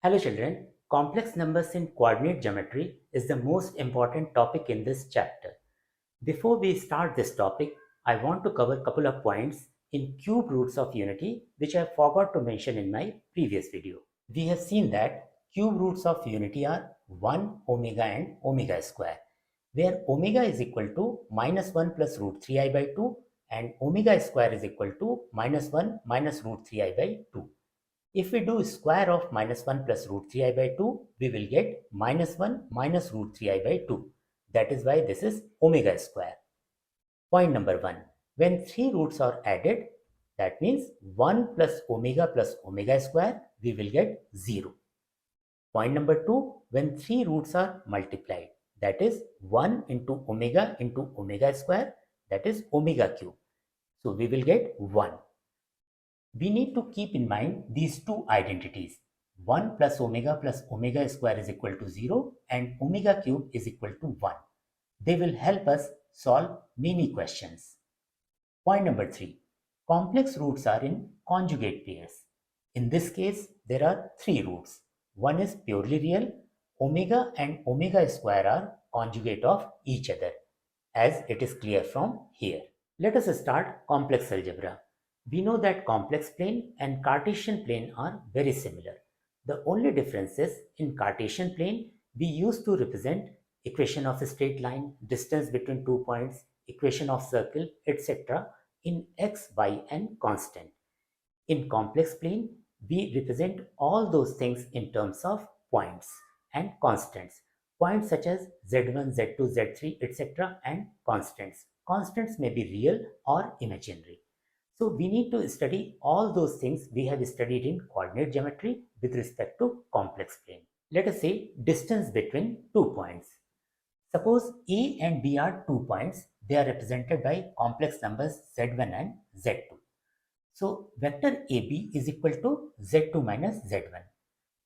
Hello children, complex numbers in coordinate geometry is the most important topic in this chapter. Before we start this topic, I want to cover a couple of points in cube roots of unity which I forgot to mention in my previous video. We have seen that cube roots of unity are 1, omega and omega square, where omega is equal to minus 1 plus root 3i by 2 and omega square is equal to minus 1 minus root 3i by 2. If we do square of minus 1 plus root 3i by 2, we will get minus 1 minus root 3i by 2. That is why this is omega square. Point number 1. When three roots are added, that means 1 plus omega square, we will get 0. Point number 2. When three roots are multiplied, that is 1 into omega square, that is omega cube. So we will get 1. We need to keep in mind these two identities. 1 plus omega square is equal to 0 and omega cube is equal to 1. They will help us solve many questions. Point number 3. Complex roots are in conjugate pairs. In this case, there are three roots. One is purely real. Omega and omega square are conjugate of each other, as it is clear from here. Let us start complex algebra. We know that complex plane and Cartesian plane are very similar. The only difference is in Cartesian plane, we used to represent equation of a straight line, distance between 2 points, equation of circle, etc. in x, y and constant. In complex plane, we represent all those things in terms of points and constants. Points such as z1, z2, z3, etc. and constants. Constants may be real or imaginary. So we need to study all those things we have studied in coordinate geometry with respect to complex plane. Let us say distance between 2 points. Suppose A and B are 2 points. They are represented by complex numbers z1 and z2. So vector AB is equal to z2 minus z1.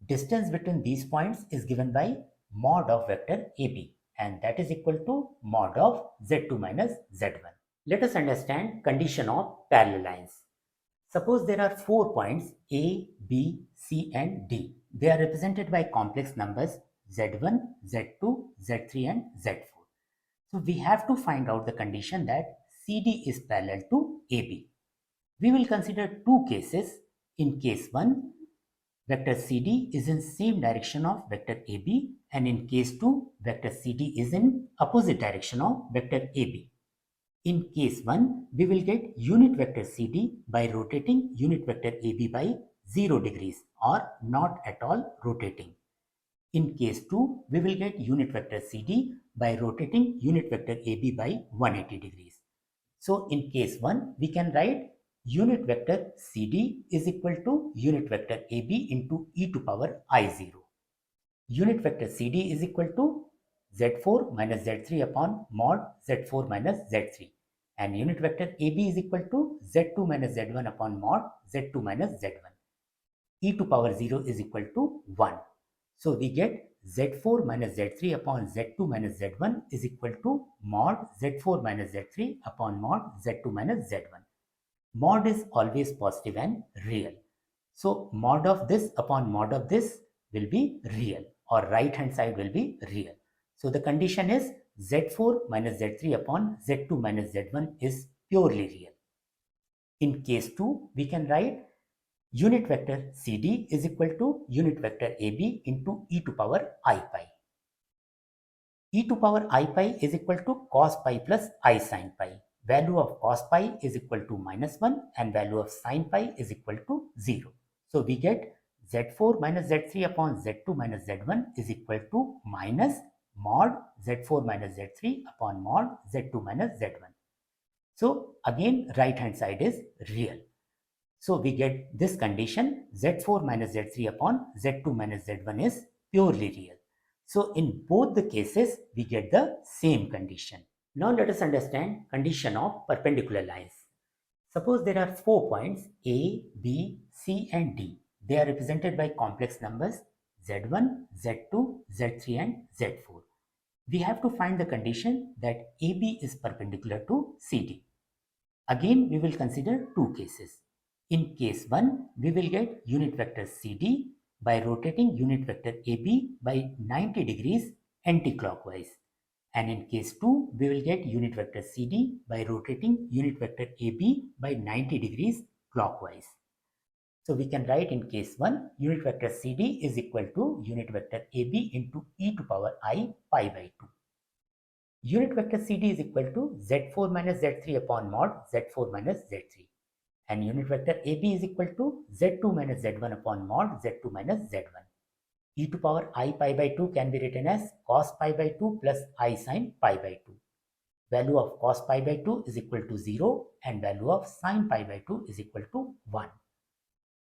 Distance between these points is given by mod of vector AB, and that is equal to mod of z2 minus z1. Let us understand condition of parallel lines. Suppose there are 4 points A, B, C and D. They are represented by complex numbers z1, z2, z3 and z4. So we have to find out the condition that CD is parallel to AB. We will consider two cases. In case 1, vector CD is in same direction of vector AB, and in case 2, vector CD is in opposite direction of vector AB. In case 1, we will get unit vector CD by rotating unit vector AB by 0 degrees or not at all rotating. In case 2, we will get unit vector CD by rotating unit vector AB by 180 degrees. So in case 1, we can write unit vector CD is equal to unit vector AB into e to power I0. Unit vector CD is equal to Z4 minus Z3 upon mod Z4 minus Z3. And unit vector AB is equal to Z2 minus Z1 upon mod Z2 minus Z1. E to power 0 is equal to 1. So we get Z4 minus Z3 upon Z2 minus Z1 is equal to mod Z4 minus Z3 upon mod Z2 minus Z1. Mod is always positive and real. So mod of this upon mod of this will be real, or right hand side will be real. So the condition is Z4 minus Z3 upon Z2 minus Z1 is purely real. In case 2, we can write unit vector CD is equal to unit vector AB into e to power I pi. E to power I pi is equal to cos pi plus I sin pi. Value of cos pi is equal to minus 1 and value of sin pi is equal to 0. So we get Z4 minus Z3 upon Z2 minus Z1 is equal to minus mod Z4 minus Z3 upon mod Z2 minus Z1. So again, right hand side is real. So we get this condition Z4 minus Z3 upon Z2 minus Z1 is purely real. So in both the cases, we get the same condition. Now let us understand condition of perpendicular lines. Suppose there are 4 points A, B, C and D. They are represented by complex numbers Z1, Z2, Z3 and Z4. We have to find the condition that AB is perpendicular to CD. Again, we will consider two cases. In case 1, we will get unit vector CD by rotating unit vector AB by 90 degrees anti-clockwise. And in case 2, we will get unit vector CD by rotating unit vector AB by 90 degrees clockwise. So we can write in case 1, unit vector CD is equal to unit vector AB into e to power I pi by 2. Unit vector CD is equal to Z4 minus Z3 upon mod Z4 minus Z3. And unit vector AB is equal to Z2 minus Z1 upon mod Z2 minus Z1. E to power I pi by 2 can be written as cos pi by 2 plus I sin pi by 2. Value of cos pi by 2 is equal to 0 and value of sin pi by 2 is equal to 1.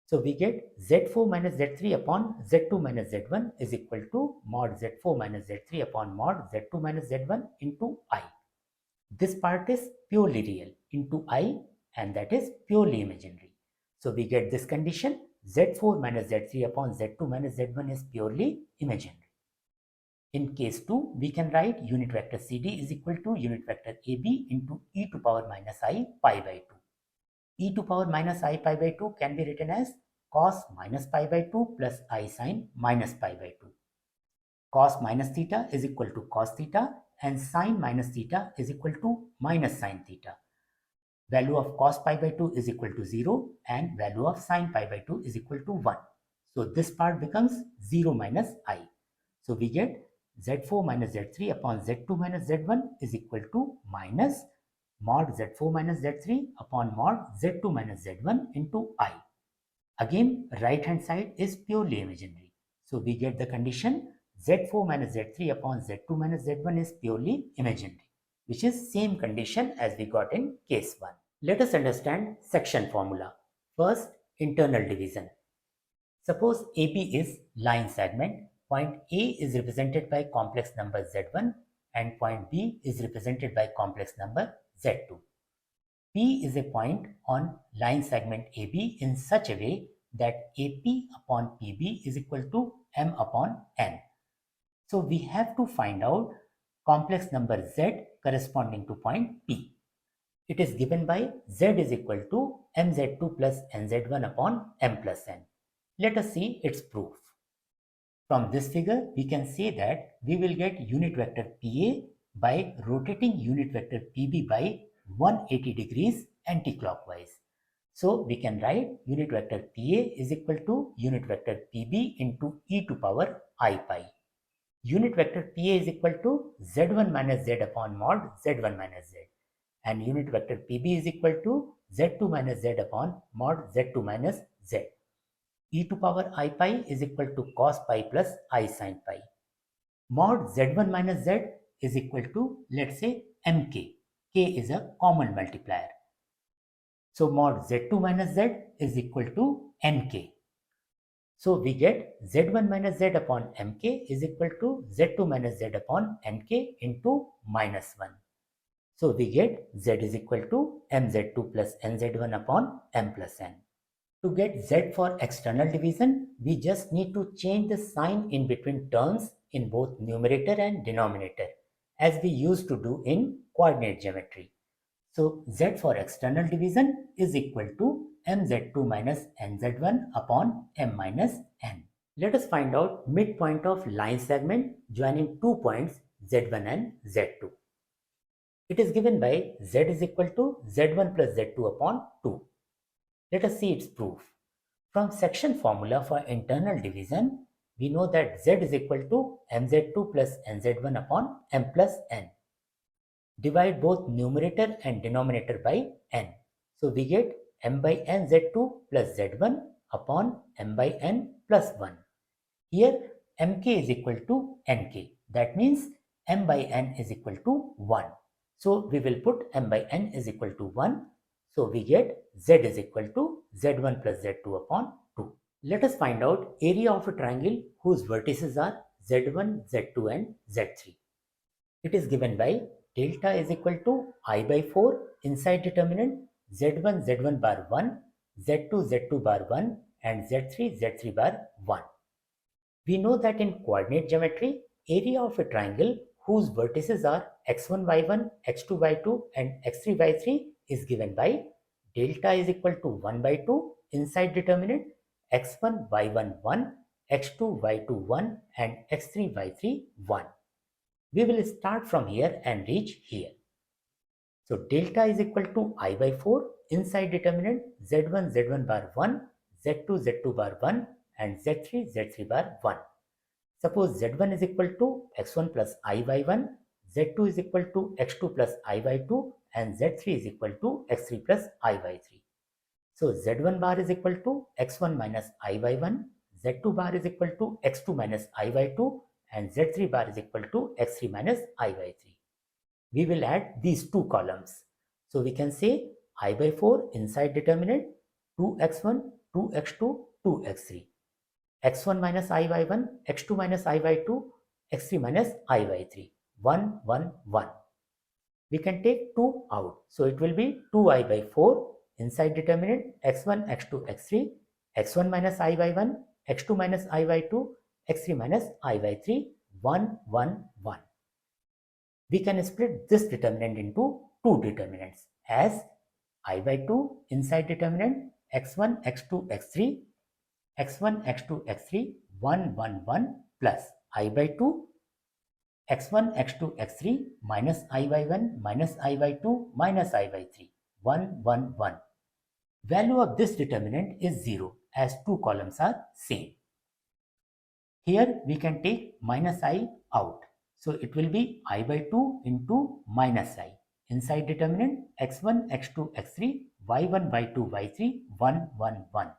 So we get Z4 minus Z3 upon Z2 minus Z1 is equal to mod Z4 minus Z3 upon mod Z2 minus Z1 into I. This part is purely real into I and that is purely imaginary. So we get this condition Z4 minus Z3 upon Z2 minus Z1 is purely imaginary. In case 2, we can write unit vector CD is equal to unit vector AB into e to power minus I pi by 2. E to power minus I pi by 2 can be written as cos minus pi by 2 plus I sin minus pi by 2. Cos minus theta is equal to cos theta and sin minus theta is equal to minus sin theta. Value of cos pi by 2 is equal to 0 and value of sin pi by 2 is equal to 1. So this part becomes 0 minus I. So we get Z4 minus Z3 upon Z2 minus Z1 is equal to minus mod Z4 minus Z3 upon mod Z2 minus Z1 into I. Again, right hand side is purely imaginary. So we get the condition Z4 minus Z3 upon Z2 minus Z1 is purely imaginary, which is same condition as we got in case 1. Let us understand section formula. First, internal division. Suppose AB is line segment. Point A is represented by complex number Z1 and point B is represented by complex number Z2. P is a point on line segment AB in such a way that AP upon PB is equal to M upon N. So we have to find out complex number Z corresponding to point P. It is given by Z is equal to MZ2 plus NZ1 upon M plus N. Let us see its proof. From this figure, we can say that we will get unit vector PA by rotating unit vector PB by 180 degrees anti-clockwise. So we can write unit vector PA is equal to unit vector PB into e to power I pi. Unit vector PA is equal to Z1 minus Z upon mod Z1 minus Z. And unit vector PB is equal to Z2 minus Z upon mod Z2 minus Z. E to power I pi is equal to cos pi plus I sin pi. Mod Z1 minus Z is equal to, let's say, mk. K is a common multiplier. So mod Z2 minus Z is equal to nk. So we get Z1 minus Z upon mk is equal to Z2 minus Z upon nk into minus 1. So we get Z is equal to mz2 plus nz1 upon m plus n. To get Z for external division, we just need to change the sign in between terms in both numerator and denominator, as we used to do in coordinate geometry. So Z for external division is equal to mz2 minus nz1 upon m minus n. Let us find out midpoint of line segment joining 2 points Z1 and Z2. It is given by Z is equal to Z1 plus Z2 upon 2. Let us see its proof. From section formula for internal division, we know that Z is equal to mz2 plus nz1 upon m plus n. Divide both numerator and denominator by n. So we get m by n z2 plus z1 upon m by n plus 1. Here mk is equal to nk. That means m by n is equal to 1. So we will put m by n is equal to 1. So we get Z is equal to Z1 plus Z2 upon 2. Let us find out area of a triangle whose vertices are Z1, Z2 and Z3. It is given by delta is equal to I by 4 inside determinant Z1, Z1 bar 1, Z2, Z2 bar 1 and Z3, Z3 bar 1. We know that in coordinate geometry, area of a triangle whose vertices are x1, y1, x2, y2 and x3, y3 is given by delta is equal to 1 by 2 inside determinant x1, y1, 1 x2, y2, 1 and x3, y3, 1. We will start from here and reach here. So delta is equal to I by 4 inside determinant z1, z1 bar 1, z2, z2 bar 1 and z3, z3 bar 1. Suppose z1 is equal to x1 plus I by 1, z2 is equal to x2 plus I by 2 and z3 is equal to x3 plus I by 3. So z1 bar is equal to x1 minus I by 1, z2 bar is equal to x2 minus I by 2 and z3 bar is equal to x3 minus I by 3. We will add these two columns. So we can say I by 4 inside determinant 2x1, 2x2, 2x3. x1 minus I by 1, x2 minus I by 2, x3 minus I by 3. 1, 1, 1. We can take 2 out. So it will be 2I by 4 inside determinant x1, x2, x3, x1 minus I by 1, x2 minus I by 2, x3 minus I by 3, 1, 1, 1. We can split this determinant into two determinants as I by 2 inside determinant x1, x2, x3, x1, x2, x3, 1, 1, 1 plus I by 2 x1, x2, x3 minus I by 1 minus I by 2 minus I by 3, 1, 1, 1. Value of this determinant is 0 as two columns are same. Here we can take minus I out. So it will be I by 2 into minus I. Inside determinant x1, x2, x3, y1, y2, y3, 1, 1, 1.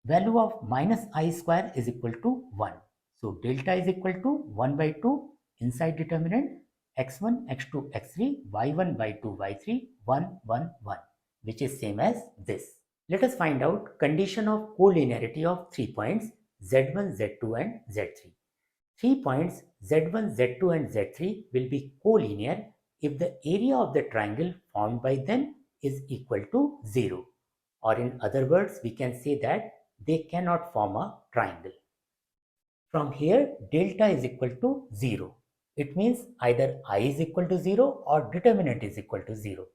Value of minus I square is equal to 1. So delta is equal to 1 by 2 inside determinant x1, x2, x3, y1, y2, y3, 1, 1, 1, which is same as this. Let us find out condition of collinearity of 3 points z1, z2 and z3. 3 points z1, z2 and z3 will be collinear if the area of the triangle formed by them is equal to 0. Or in other words, we can say that they cannot form a triangle. From here, delta is equal to 0. It means either I is equal to 0 or determinant is equal to 0.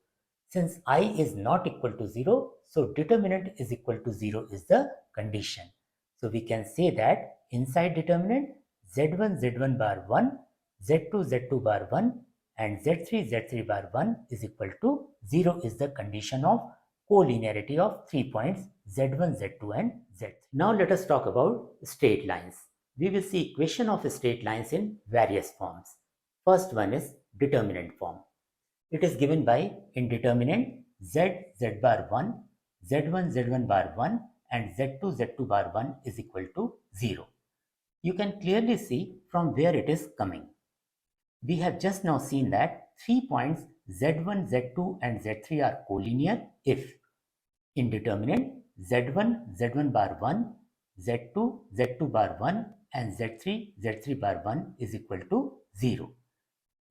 Since I is not equal to 0, so determinant is equal to 0 is the condition. So we can say that inside determinant z1, z1 bar 1, z2, z2 bar 1 and z3, z3 bar 1 is equal to 0 is the condition of collinearity of 3 points z1, z2 and z3. Now let us talk about straight lines. We will see equation of straight lines in various forms. First one is determinant form. It is given by in determinant z, z bar 1, z1, z1 bar 1 and z2, z2 bar 1 is equal to 0. You can clearly see from where it is coming. We have just now seen that 3 points z1, z2 and z3 are collinear if in determinant z1, z1 bar 1, z2, z2 bar 1 and z3, z3 bar 1 is equal to 0.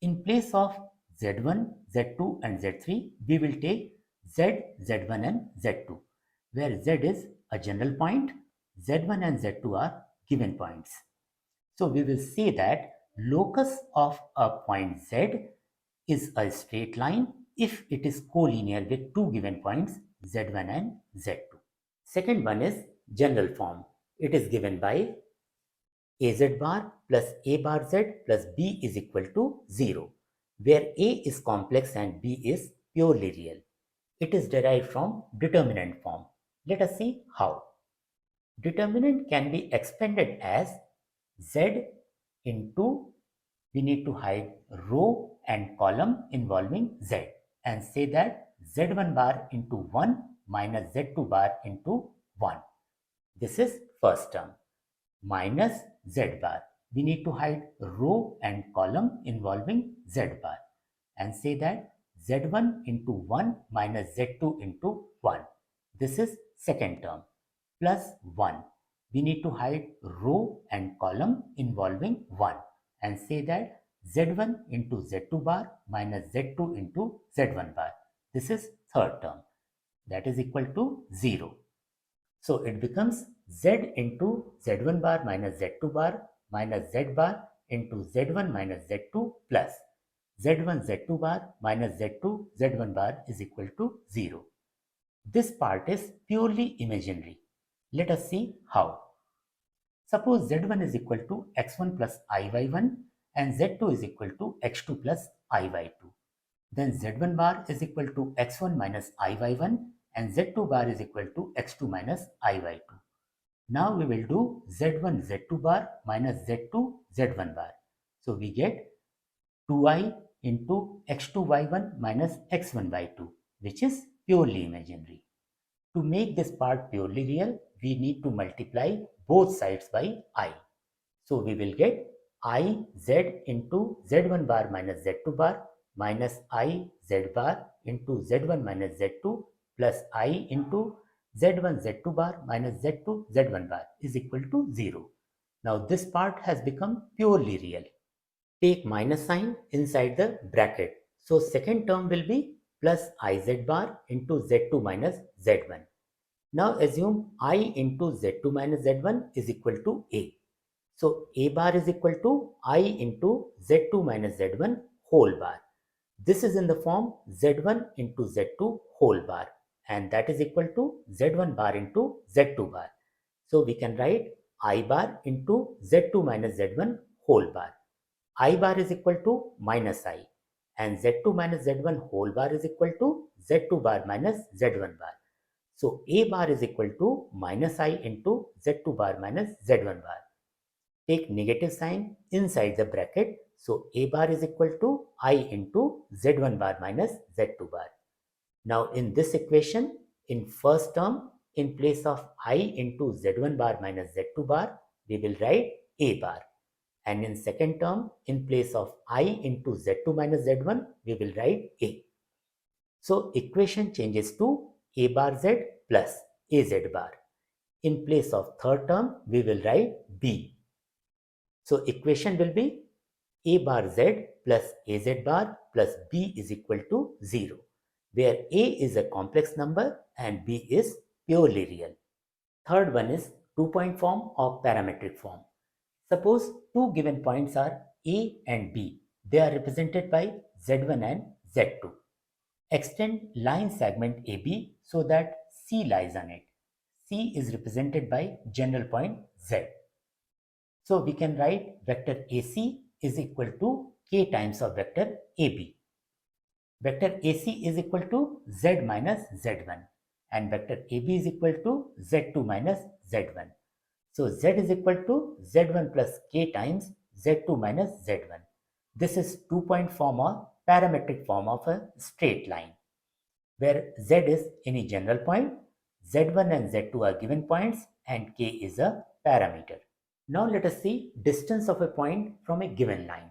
In place of z1, z2 and z3, we will take z, z1 and z2, where z is a general point, z1 and z2 are given points. So we will say that locus of a point z is a straight line if it is collinear with two given points z1 and z2. Second one is general form. It is given by az bar plus a bar z plus b is equal to 0, where a is complex and b is purely real. It is derived from determinant form. Let us see how. Determinant can be expanded as z into, we need to hide row and column involving z and say that z1 bar into 1 minus z2 bar into 1. This is first term. Minus z bar. We need to hide row and column involving z bar and say that z1 into 1 minus z2 into 1. This is second term. Plus 1. We need to hide row and column involving 1 and say that z1 into z2 bar minus z2 into z1 bar. This is third term. That is equal to 0. So it becomes z into z1 bar minus z2 bar minus z bar into z1 minus z2 plus z1 z2 bar minus z2 z1 bar is equal to 0. This part is purely imaginary. Let us see how. Suppose z1 is equal to x1 plus iy1 and z2 is equal to x2 plus iy2. Then z1 bar is equal to x1 minus iy1 and z2 bar is equal to x2 minus iy2. Now we will do z1 z2 bar minus z2 z1 bar. So we get 2i into x2 y1 minus x1 y2, which is purely imaginary. To make this part purely real, we need to multiply both sides by I. So we will get I z into z1 bar minus z2 bar minus I z bar into z1 minus z2 plus I into z1 z2 bar minus z2 z1 bar is equal to 0. Now this part has become purely real. Take minus sign inside the bracket. So second term will be plus iz bar into z2 minus z1. Now assume I into z2 minus z1 is equal to a. So a bar is equal to I into z2 minus z1 whole bar. This is in the form z1 into z2 whole bar, and that is equal to z1 bar into z2 bar. So we can write I bar into z2 minus z1 whole bar. I bar is equal to minus I, and z2 minus z1 whole bar is equal to z2 bar minus z1 bar. So a bar is equal to minus I into z2 bar minus z1 bar. Take negative sign inside the bracket. So a bar is equal to I into z1 bar minus z2 bar. Now in this equation, in first term, in place of I into z1 bar minus z2 bar, we will write a bar. And in second term, in place of I into z2 minus z1, we will write a. So equation changes to a bar z plus az bar. In place of third term, we will write b. So equation will be a bar z plus az bar plus b is equal to 0, where a is a complex number and b is purely real. Third one is two-point form or parametric form. Suppose two given points are A and B. They are represented by Z1 and Z2. Extend line segment AB so that C lies on it. C is represented by general point Z. So we can write vector AC is equal to K times of vector AB. Vector AC is equal to Z minus Z1 and vector AB is equal to Z2 minus Z1. So z is equal to z1 plus k times z2 minus z1. This is two-point form or parametric form of a straight line, where z is any general point, z1 and z2 are given points, and k is a parameter. Now let us see distance of a point from a given line.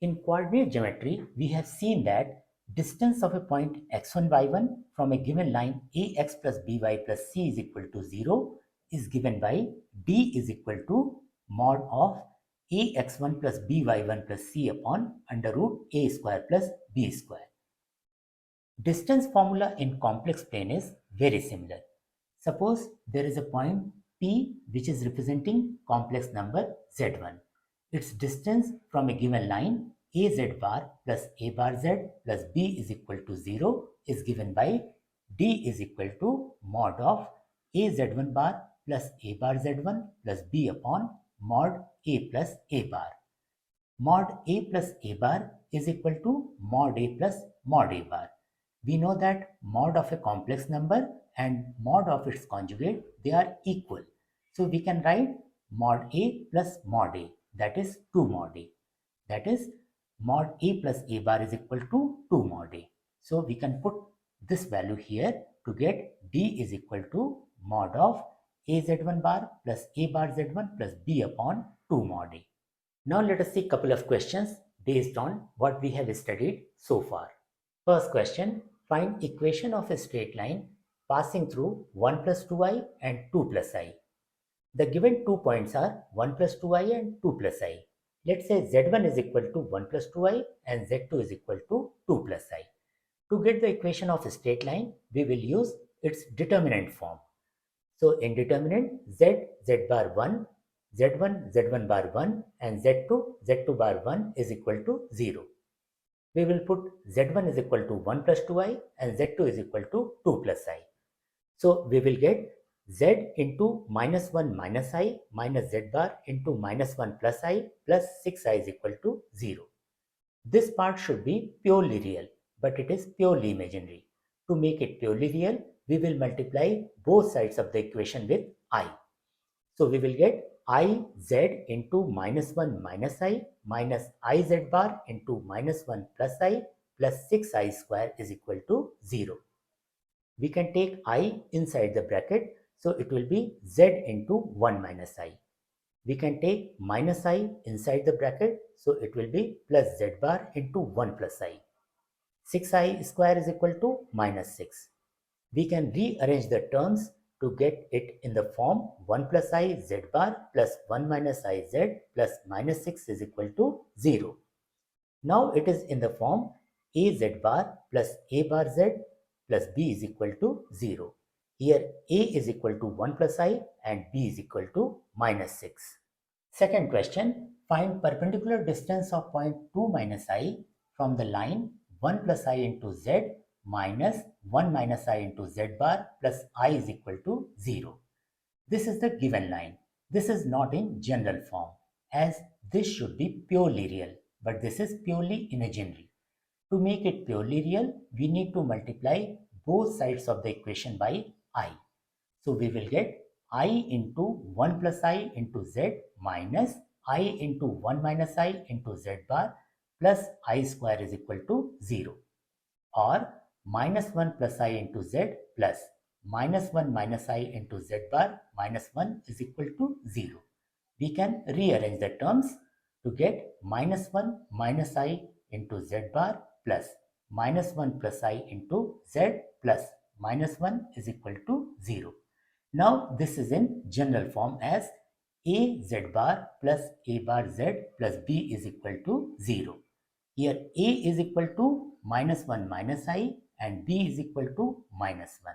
In coordinate geometry, we have seen that distance of a point x1, y1 from a given line ax plus by plus c is equal to 0 is given by d is equal to mod of ax1 plus by1 plus c upon under root a square plus b square. Distance formula in complex plane is very similar. Suppose there is a point P which is representing complex number z1. Its distance from a given line az bar plus a bar z plus b is equal to 0 is given by d is equal to mod of az1 bar plus a bar z1 plus b upon mod a plus a bar. Mod a plus a bar is equal to mod a plus mod a bar. We know that mod of a complex number and mod of its conjugate, they are equal. So we can write mod a plus mod a, that is 2 mod a. That is mod a plus a bar is equal to 2 mod a. So we can put this value here to get d is equal to mod of az1 bar plus a bar z1 plus b upon 2 mod a. Now let us see a couple of questions based on what we have studied so far. First question, find equation of a straight line passing through 1 plus 2i and 2 plus I. The given 2 points are 1 plus 2i and 2 plus I. Let's say z1 is equal to 1 plus 2i and z2 is equal to 2 plus I. To get the equation of a straight line, we will use its determinant form. So in determinant, z bar 1, z1 bar 1 and z2 bar 1 is equal to 0. We will put z1 is equal to 1 plus 2i and z2 is equal to 2 plus I. So we will get z into minus 1 minus I minus z bar into minus 1 plus I plus 6I is equal to 0. This part should be purely real, but it is purely imaginary. To make it purely real, we will multiply both sides of the equation with I. So we will get iz into minus 1 minus I minus iz bar into minus 1 plus I plus 6I square is equal to 0. We can take I inside the bracket, so it will be z into 1 minus I. We can take minus I inside the bracket, so it will be plus z bar into 1 plus I. 6I square is equal to minus 6. We can rearrange the terms to get it in the form 1 plus I z bar plus 1 minus I z plus minus 6 is equal to 0. Now it is in the form a z bar plus a bar z plus b is equal to 0. Here a is equal to 1 plus I and b is equal to minus 6. Second question, find perpendicular distance of point 2 minus I from the line 1 plus I into z minus 1 minus I into z bar plus I is equal to 0. This is the given line. This is not in general form, as this should be purely real, but this is purely imaginary. To make it purely real, we need to multiply both sides of the equation by I. So we will get I into 1 plus I into z minus I into 1 minus I into z bar plus I square is equal to 0, or minus 1 plus I into z plus minus 1 minus I into z bar minus 1 is equal to 0. We can rearrange the terms to get minus 1 minus I into z bar plus minus 1 plus I into z plus minus 1 is equal to 0. Now this is in general form as a z bar plus a bar z plus b is equal to 0. Here a is equal to minus 1 minus I and b is equal to minus 1.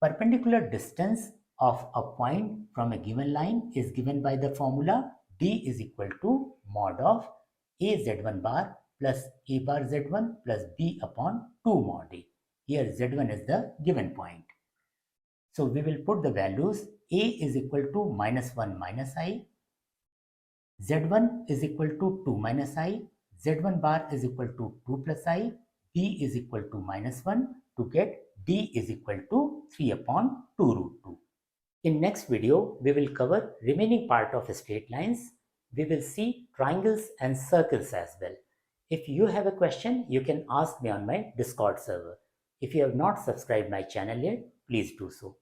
Perpendicular distance of a point from a given line is given by the formula d is equal to mod of a z1 bar plus a bar z1 plus b upon 2 mod a. Here z1 is the given point. So we will put the values a is equal to minus 1 minus I, z1 is equal to 2 minus I, z1 bar is equal to 2 plus I, b is equal to minus 1 to get d is equal to 3 upon 2 root 2. In next video, we will cover remaining part of straight lines. We will see triangles and circles as well. If you have a question, you can ask me on my Discord server. If you have not subscribed my channel yet, please do so.